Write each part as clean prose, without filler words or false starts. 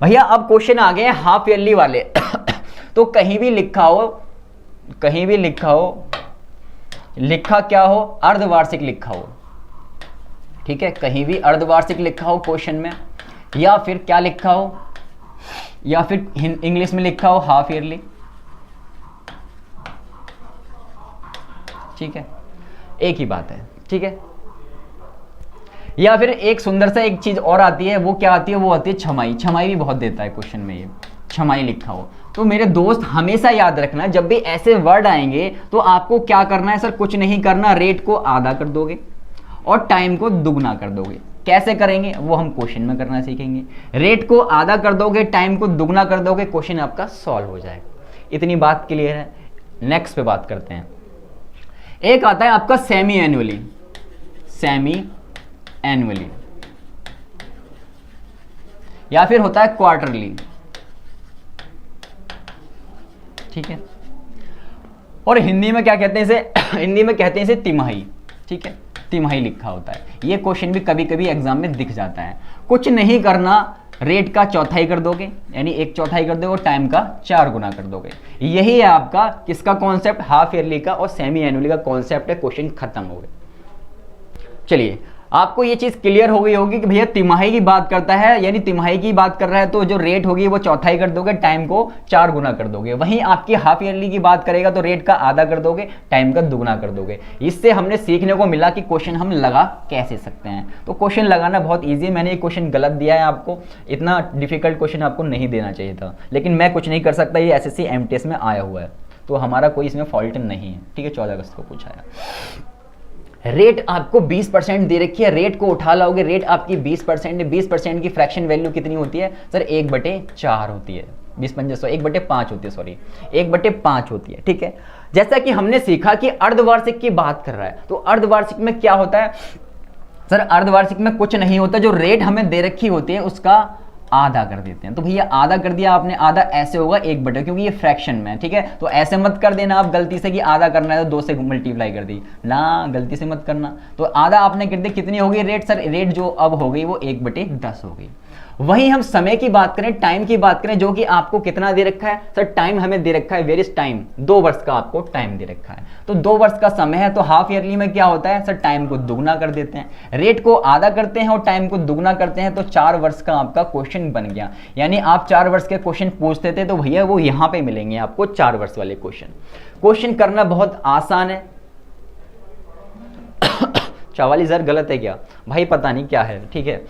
भैया अब क्वेश्चन आ गए हैं हाफ ईयरली वाले तो कहीं भी लिखा हो, लिखा क्या हो, अर्धवार्षिक लिखा हो, ठीक है, कहीं भी अर्धवार्षिक लिखा हो क्वेश्चन में, या फिर क्या लिखा हो, या फिर इंग्लिश में लिखा हो हाफ ईयरली, ठीक है, एक ही बात है, ठीक है। या फिर एक सुंदर सा एक चीज और आती है, वो क्या आती है, वो आती है छमाई। छमाई भी बहुत देता है क्वेश्चन में, ये छमाई लिखा हो। तो मेरे दोस्त हमेशा याद रखना, जब भी ऐसे वर्ड आएंगे तो आपको क्या करना है, सर कुछ नहीं करना, रेट को आधा कर दोगे और टाइम को दुगना कर दोगे। कैसे करेंगे वो हम क्वेश्चन में करना सीखेंगे। रेट को आधा कर दोगे, टाइम को दुगना कर दोगे, क्वेश्चन आपका सॉल्व हो जाएगा। इतनी बात क्लियर है। नेक्स्ट पे बात करते हैं। एक आता है आपका सेमी एनुअली, सेमी एनुअली, या फिर होता है क्वार्टरली, ठीक है। और हिंदी में क्या कहते हैं इसे, हिंदी में कहते हैं इसे तिमाही, ठीक है, तिमाही लिखा होता है। ये क्वेश्चन भी कभी कभी एग्जाम में दिख जाता है। कुछ नहीं करना, रेट का चौथाई कर दोगे, यानी एक चौथाई कर दोगे और टाइम का 4 गुना कर दोगे। यही है आपका किसका कॉन्सेप्ट, हाफ ईयरली का और सेमी एनुअली का कॉन्सेप्ट है। क्वेश्चन खत्म हो गए। चलिए आपको ये चीज क्लियर हो गई होगी कि भैया तिमाही की बात करता है, यानी तिमाही की बात कर रहा है तो जो रेट होगी वो चौथाई कर दोगे, टाइम को 4 गुना कर दोगे। वहीं आपकी हाफ ईयरली की बात करेगा तो रेट का आधा कर दोगे, टाइम का दुगना कर दोगे। इससे हमने सीखने को मिला कि क्वेश्चन हम लगा कैसे सकते हैं। तो क्वेश्चन लगाना बहुत ईजी है। मैंने ये क्वेश्चन गलत दिया है आपको, इतना डिफिकल्ट क्वेश्चन आपको नहीं देना चाहिए था, लेकिन मैं कुछ नहीं कर सकता, ये SSC MTS में आया हुआ है तो हमारा कोई इसमें फॉल्ट नहीं है, ठीक है। 14 अगस्त को पूछा है। रेट आपको 20% दे रखी है, रेट को उठा लाओगे, रेट आपकी 20% है। 20% की फ्रैक्शन वैल्यू कितनी होती है सर, 1/4 होती है। 20 1/5 होती है, सॉरी 1/5 होती है, ठीक है। जैसा कि हमने सीखा कि अर्धवार्षिक की बात कर रहा है, तो अर्धवार्षिक में क्या होता है सर, अर्धवार्षिक में कुछ नहीं होता, जो रेट हमें दे रखी होती है उसका आधा कर देते हैं। तो भैया आधा कर दिया आपने, आधा ऐसे होगा 1/, क्योंकि ये फ्रैक्शन में है, ठीक है। तो ऐसे मत कर देना आप गलती से कि आधा करना है तो 2 से मल्टीप्लाई कर दी ना, गलती से मत करना। तो आधा आपने कर दिया, कितनी होगी रेट सर, रेट जो अब हो गई वो 1/10 हो गई। वहीं हम समय की बात करें, टाइम की बात करें, जो कि आपको कितना दे रखा है सर, टाइम हमें दे रखा है, वेर इज टाइम, 2 वर्ष का आपको टाइम दे रखा है। तो 2 वर्ष का समय है, तो हाफ ईयरली में क्या होता है सर, टाइम को दुगना कर देते हैं, रेट को आधा करते हैं और टाइम को दुगना करते हैं, तो 4 वर्ष का आपका क्वेश्चन बन गया। यानी आप 4 वर्ष के क्वेश्चन पूछते थे तो भैया वो यहां पे मिलेंगे आपको 4 वर्ष वाले क्वेश्चन। क्वेश्चन करना बहुत आसान है। 44,000 गलत है क्या भाई, पता नहीं क्या है, ठीक है।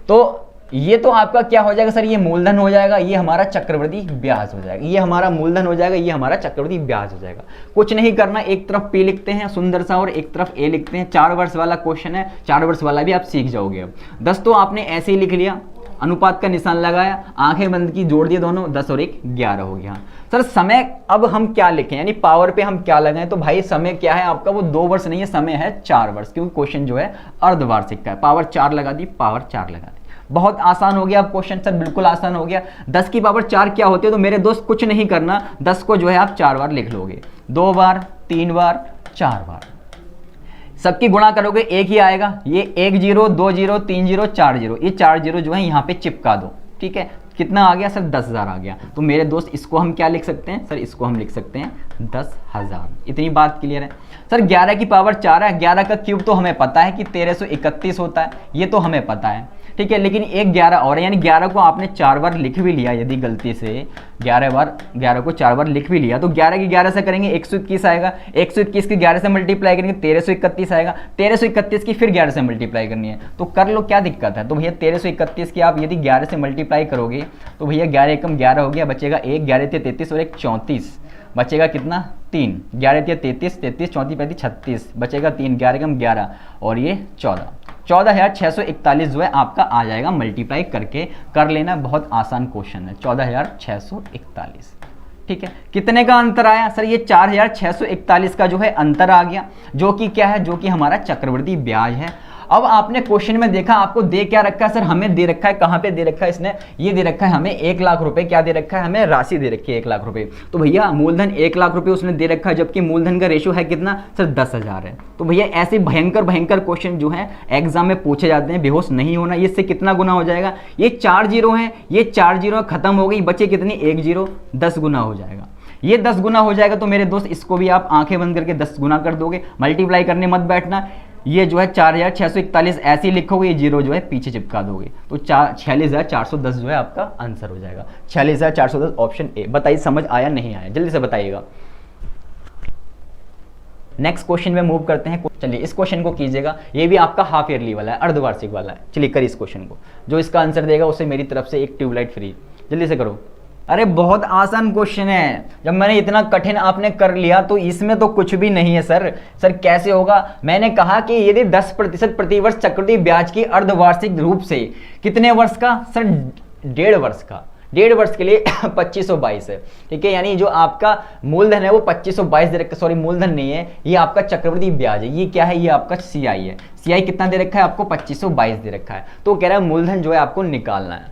तो ये तो आपका क्या हो जाएगा सर, ये मूलधन हो जाएगा, ये हमारा चक्रवृद्धि ब्याज हो जाएगा, ये हमारा मूलधन हो जाएगा, ये हमारा चक्रवृद्धि ब्याज हो जाएगा। कुछ नहीं करना, एक तरफ P लिखते हैं सुंदर सा और एक तरफ A लिखते हैं। 4 वर्ष वाला क्वेश्चन है, 4 वर्ष वाला भी आप सीख जाओगे। अब 10 तो आपने ऐसे ही लिख लिया, अनुपात का निशान लगाया, आंखें बंद की, जोड़ दिए दोनों, 10 और 1 11 हो गया। सर समय अब हम क्या लिखें, यानी पावर पे हम क्या लगाएं, तो भाई समय क्या है आपका, वो 2 वर्ष नहीं है, समय है 4 वर्ष, क्योंकि क्वेश्चन जो है अर्धवार्षिक का है। पावर 4 लगा दी, पावर 4 लगा दी, बहुत आसान हो गया अब क्वेश्चन सर, बिल्कुल आसान हो गया। 10 की पावर 4 क्या होती है, तो मेरे दोस्त कुछ नहीं करना, 10 को जो है आप 4 बार लिख लोगे, 2 बार, 3 बार, 4 बार, सबकी गुणा करोगे एक ही आएगा। ये 1 0 2 0 3 0 4 0, ये 4 0 जो है यहाँ पे चिपका दो, ठीक है। कितना आ गया सर, 10,000 आ गया। तो मेरे दोस्त इसको हम क्या लिख सकते हैं सर, इसको हम लिख सकते हैं 10,000। इतनी बात क्लियर है सर। 11 की पावर 4 है, 11 का क्यूब तो हमें पता है कि 1331 होता है, ये तो हमें पता है, ठीक है। लेकिन एक 11 और है, यानी 11 को आपने 4 बार लिख भी लिया, यदि गलती से 11 को 4 बार लिख भी लिया, तो 11 की 11 से करेंगे 121 आएगा, 121 की 11 से मल्टीप्लाई करेंगे 1331 आएगा, 1331 की फिर 11 से मल्टीप्लाई करनी है, तो कर लो, क्या दिक्कत है। तो भैया 1331 की आप यदि 11 से मल्टीप्लाई करोगे तो भैया 11 एकम 11 हो गया, बचेगा 1, 11 × 33 और 1 34, बचेगा कितना 3, 11 × 33, 33 34 35 36, बचेगा 3, 11 एकम 11 और ये 14, 14,641 जो है आपका आ जाएगा। मल्टीप्लाई करके कर लेना, बहुत आसान क्वेश्चन है। 14,641, ठीक है। कितने का अंतर आया सर, ये 4,641 का जो है अंतर आ गया, जो कि क्या है, जो कि हमारा चक्रवृद्धि ब्याज है। अब आपने क्वेश्चन में देखा आपको दे क्या रखा है, सर हमें दे रखा है, कहाँ पे दे रखा है इसने, ये दे रखा है हमें 1 लाख रुपए, क्या दे रखा है हमें, राशि दे रखी है 1 लाख रुपए। तो भैया मूलधन 1 लाख रुपए उसने दे रखा है, जबकि मूलधन का रेशियो है कितना सर 10,000 है। तो भैया ऐसे भयंकर भयंकर क्वेश्चन जो है एग्जाम में पूछे जाते हैं, बेहोश नहीं होना। ये इससे कितना गुना हो जाएगा, ये 4 जीरो है, ये 4 जीरो खत्म हो गई, बचे कितनी 1 जीरो, 10 गुना हो जाएगा। ये 10 गुना हो जाएगा तो मेरे दोस्त इसको भी आप आंखें बंद करके 10 गुना कर दोगे, मल्टीप्लाई करने मत बैठना। ये जो है 4641 ऐसे ही लिखोगे, ये जीरो जो है पीछे चिपका दोगे, तो 46,410 जो है आपका आंसर हो जाएगा। 46,410 ऑप्शन ए। बताइए समझ आया नहीं आया, जल्दी से बताइएगा। नेक्स्ट क्वेश्चन में मूव करते हैं। चलिए इस क्वेश्चन को कीजिएगा, ये भी आपका हाफ ईयरली वाला है, अर्धवार्षिक वाला है। चलिए करिए इस क्वेश्चन को, जो इसका आंसर देगा उसे मेरी तरफ से एक ट्यूबलाइट फ्री। जल्दी से करो। अरे बहुत आसान क्वेश्चन है, जब मैंने इतना कठिन आपने कर लिया तो इसमें तो कुछ भी नहीं है सर। सर कैसे होगा, मैंने कहा कि यदि 10% प्रतिवर्ष चक्रवृद्धि ब्याज की अर्धवार्षिक रूप से कितने वर्ष का सर, 1.5 वर्ष का, 1.5 वर्ष के लिए 2522 है, ठीक है। यानी जो आपका मूलधन है वो 2522 दे रखा है, सॉरी मूलधन नहीं है, ये आपका चक्रवृद्धि ब्याज है। ये क्या है, ये आपका सीआई है। सीआई कितना दे रखा है आपको, 2522 दे रखा है। तो कह रहा है मूलधन जो है आपको निकालना है।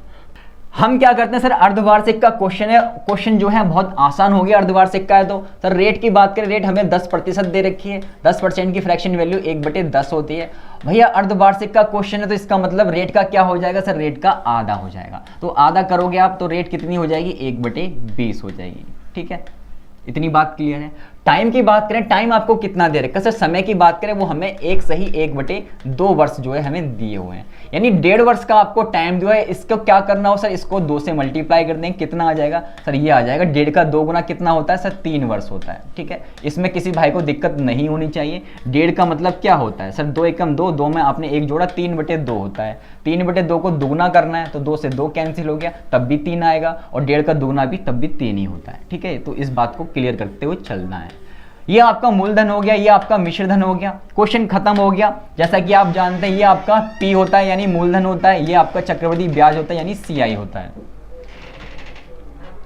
हम क्या करते हैं सर, अर्धवार्षिक का क्वेश्चन है, क्वेश्चन जो है बहुत आसान हो गया। अर्धवार्षिक का है तो सर रेट की बात करें, रेट हमें 10% दे रखी है, 10% की फ्रैक्शन वैल्यू 1/10 होती है। भैया अर्धवार्षिक का क्वेश्चन है तो इसका मतलब रेट का क्या हो जाएगा सर, रेट का आधा हो जाएगा। तो आधा करोगे आप तो रेट कितनी हो जाएगी, 1/20 हो जाएगी, ठीक है। इतनी बात क्लियर है। टाइम की बात करें, टाइम आपको कितना दे रखा है सर, समय की बात करें वो हमें एक सही 1/2 वर्ष जो है हमें दिए हुए हैं, यानी 1.5 वर्ष का आपको टाइम जो है। इसको क्या करना हो सर, इसको 2 से मल्टीप्लाई कर देंगे, कितना आ जाएगा सर, ये आ जाएगा 1.5 का 2 गुना कितना होता है सर, 3 वर्ष होता है, ठीक है। इसमें किसी भाई को दिक्कत नहीं होनी चाहिए। 1.5 का मतलब क्या होता है सर, 2 एकम 2, 2 में आपने 1 जोड़ा, 3/2 होता है। 3/2 को दुगुना करना है तो 2 से 2 कैंसिल हो गया, तब भी 3 आएगा, और 1.5 का दुगुना भी तब भी 3 ही होता है, ठीक है। तो इस बात को क्लियर करते हुए चलना है। ये आपका मूलधन हो गया, ये आपका मिश्रधन हो गया, क्वेश्चन खत्म हो गया। जैसा कि आप जानते हैं ये आपका पी होता है यानी मूलधन होता है, ये आपका चक्रवृद्धि ब्याज होता है यानी सीआई होता है,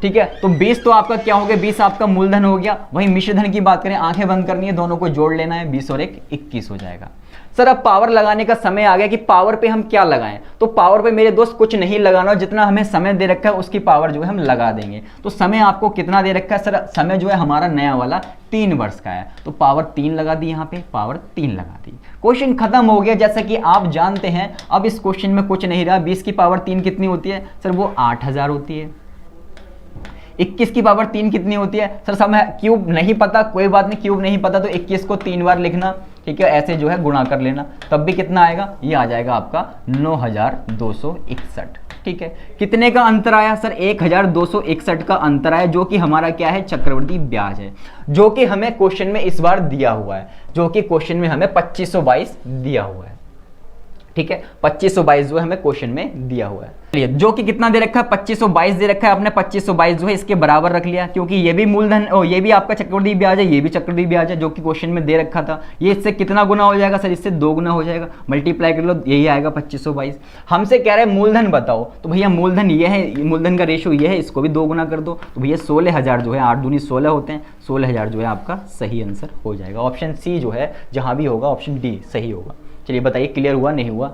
ठीक है। तो 20 तो आपका क्या हो गया, 20 आपका मूलधन हो गया। वहीं मिश्रधन की बात करें, आंखें बंद करनी है, दोनों को जोड़ लेना है, 20 और 1 21 हो जाएगा। सर अब पावर लगाने का समय आ गया कि पावर पे हम क्या लगाएं। तो पावर पे मेरे दोस्त कुछ नहीं लगाना, जितना हमें समय दे रखा है उसकी पावर जो है हम लगा देंगे। तो समय आपको कितना दे रखा है सर, समय जो है हमारा नया वाला 3 वर्ष का है, तो पावर 3 लगा दी, यहाँ पे पावर 3 लगा दी। क्वेश्चन खत्म हो गया। जैसा कि आप जानते हैं अब इस क्वेश्चन में कुछ नहीं रहा। 20 की पावर 3 कितनी होती है सर, वो 8000 होती है। 21 की पावर 3 कितनी होती है सर, समय क्यूब नहीं पता, कोई बात नहीं, क्यूब नहीं पता तो 21 को 3 बार लिखना, ठीक है, ऐसे जो है गुणा कर लेना, तब भी कितना आएगा, ये आ जाएगा आपका 9261, ठीक है। कितने का अंतर आया सर, 1261 का अंतर आया, जो कि हमारा क्या है, चक्रवृद्धि ब्याज है, जो कि हमें क्वेश्चन में इस बार दिया हुआ है, जो कि क्वेश्चन में हमें 2522 दिया हुआ है, ठीक है। 2522 जो है हमें क्वेश्चन में दिया हुआ है। चलिए जो कि कितना दे रखा है, 2522 दे रखा है, आपने 2522 जो है इसके बराबर रख लिया, क्योंकि ये भी मूलधन, ये भी आपका चक्रवृद्धि ब्याज है, ये भी चक्रवृद्धि ब्याज है, जो कि क्वेश्चन में दे रखा था। ये इससे कितना गुना हो जाएगा सर, इससे 2 गुना हो जाएगा, मल्टीप्लाई कर लो, यही आएगा 2522। हमसे कह रहे हैं मूलधन बताओ, तो भैया मूलधन ये है, मूलधन का रेशियो ये है, इसको भी 2 गुना कर दो, तो भैया 16000 जो है, 8 दूनी 16 होते हैं, 16000 जो है आपका सही आंसर हो जाएगा। ऑप्शन सी जो है जहां भी होगा, ऑप्शन डी सही होगा। चलिए बताइए क्लियर हुआ नहीं हुआ।